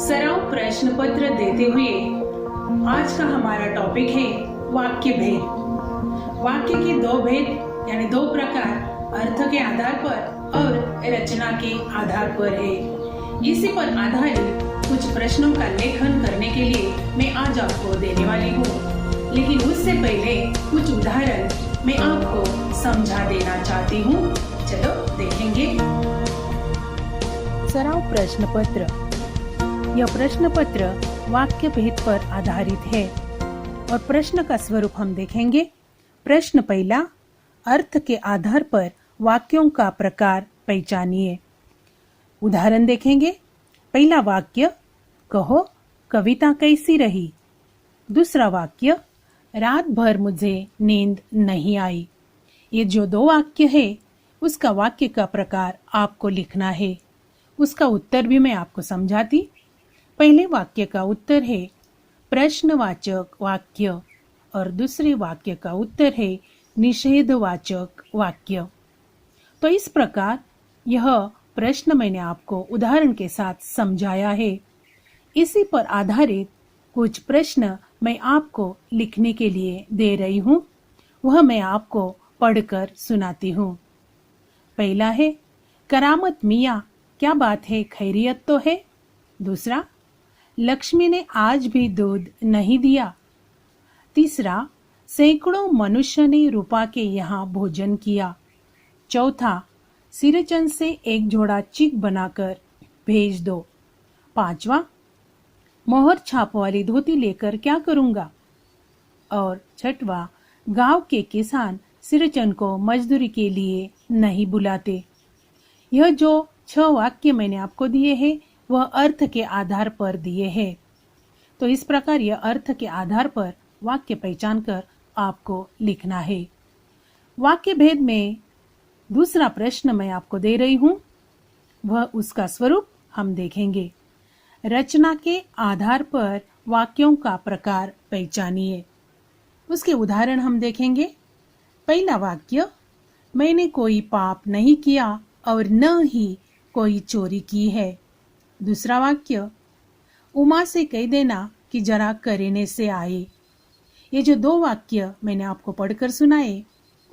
सराव प्रश्न पत्र देते हुए आज का हमारा टॉपिक है वाक्य भेद। वाक्य के दो भेद यानी दो प्रकार अर्थ के आधार पर और रचना के आधार पर है। इसी पर आधारित कुछ प्रश्नों का लेखन करने के लिए मैं आज आपको देने वाली हूँ, लेकिन उससे पहले कुछ उदाहरण मैं आपको समझा देना चाहती हूँ। चलो देखेंगे। सराव प्रश्न पत्र। यह प्रश्न पत्र वाक्य भेद पर आधारित है और प्रश्न का स्वरूप हम देखेंगे। प्रश्न पहला, अर्थ के आधार पर वाक्यों का प्रकार पहचानिए। उदाहरण देखेंगे। पहला वाक्य, कहो कविता कैसी रही। दूसरा वाक्य, रात भर मुझे नींद नहीं आई। ये जो दो वाक्य है उसका वाक्य का प्रकार आपको लिखना है। उसका उत्तर भी मैं आपको समझाती। पहले वाक्य का उत्तर है प्रश्नवाचक वाक्य और दूसरे वाक्य का उत्तर है निषेधवाचक वाक्य। तो इस प्रकार यह प्रश्न मैंने आपको उदाहरण के साथ समझाया है। इसी पर आधारित कुछ प्रश्न मैं आपको लिखने के लिए दे रही हूँ, वह मैं आपको पढ़कर सुनाती हूँ। पहला है, करामत मियाँ क्या बात है, खैरियत तो है। दूसरा, लक्ष्मी ने आज भी दूध नहीं दिया। तीसरा, सैकड़ों मनुष्य ने रूपा के यहाँ भोजन किया। चौथा, सिरचंद से एक जोड़ा चिक बनाकर भेज दो। पांचवा, मोहर छाप वाली धोती लेकर क्या करूंगा। और छठवा, गांव के किसान सिरचंद को मजदूरी के लिए नहीं बुलाते। यह जो 6 वाक्य मैंने आपको दिए हैं वह अर्थ के आधार पर दिए हैं। तो इस प्रकार यह अर्थ के आधार पर वाक्य पहचान कर आपको लिखना है। वाक्य भेद में दूसरा प्रश्न मैं आपको दे रही हूँ, वह उसका स्वरूप हम देखेंगे। रचना के आधार पर वाक्यों का प्रकार पहचानिए। उसके उदाहरण हम देखेंगे। पहला वाक्य, मैंने कोई पाप नहीं किया और न ही कोई चोरी की है। दूसरा वाक्य, उमा से कह देना कि जरा करीने से आए। ये जो दो वाक्य मैंने आपको पढ़कर सुनाए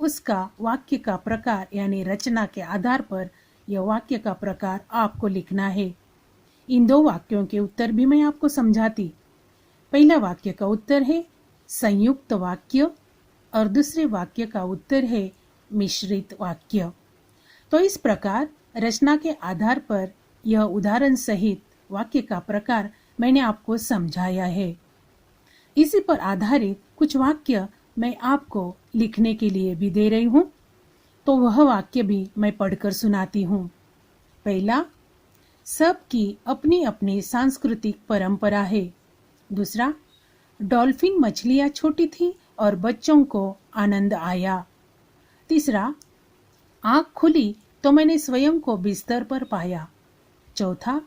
उसका वाक्य का प्रकार यानी रचना के आधार पर यह वाक्य का प्रकार आपको लिखना है। इन दो वाक्यों के उत्तर भी मैं आपको समझाती। पहला वाक्य का उत्तर है संयुक्त वाक्य और दूसरे वाक्य का उत्तर है मिश्रित वाक्य। तो इस प्रकार रचना के आधार पर यह उदाहरण सहित वाक्य का प्रकार मैंने आपको समझाया है। इसी पर आधारित कुछ वाक्य मैं आपको लिखने के लिए भी दे रही हूँ, तो वह वाक्य भी मैं पढ़कर सुनाती हूँ। पहला, सबकी अपनी अपनी सांस्कृतिक परंपरा है। दूसरा, डॉल्फिन मछलियाँ छोटी थी और बच्चों को आनंद आया। तीसरा, आँख खुली तो मैंने स्वयं को बिस्तर पर पाया। चौथा,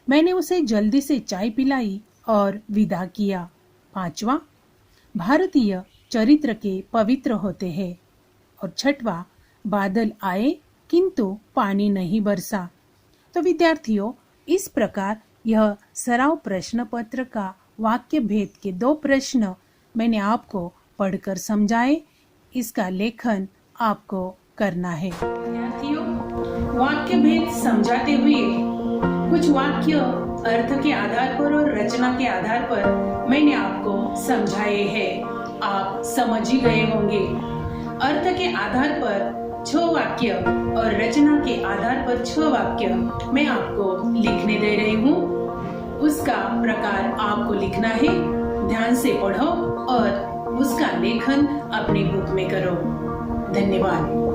मैंने उसे जल्दी से चाय पिलाई और विदा किया। पांचवा, भारतीय चरित्र के पवित्र होते हैं। और छठवा, बादल आए किंतु पानी नहीं बरसा। तो विद्यार्थियों, इस प्रकार यह सराव प्रश्न पत्र का वाक्य भेद के 2 प्रश्न मैंने आपको पढ़कर समझाए। इसका लेखन आपको करना है। विद्यार्थियों, वाक्य भेद समझाते हुए कुछ वाक्य अर्थ के आधार पर और रचना के आधार पर मैंने आपको समझाए हैं। आप समझ ही गए होंगे। अर्थ के आधार पर 6 वाक्य और रचना के आधार पर 6 वाक्य मैं आपको लिखने दे रही हूँ। उसका प्रकार आपको लिखना है। ध्यान से पढ़ो और उसका लेखन अपनी बुक में करो। धन्यवाद।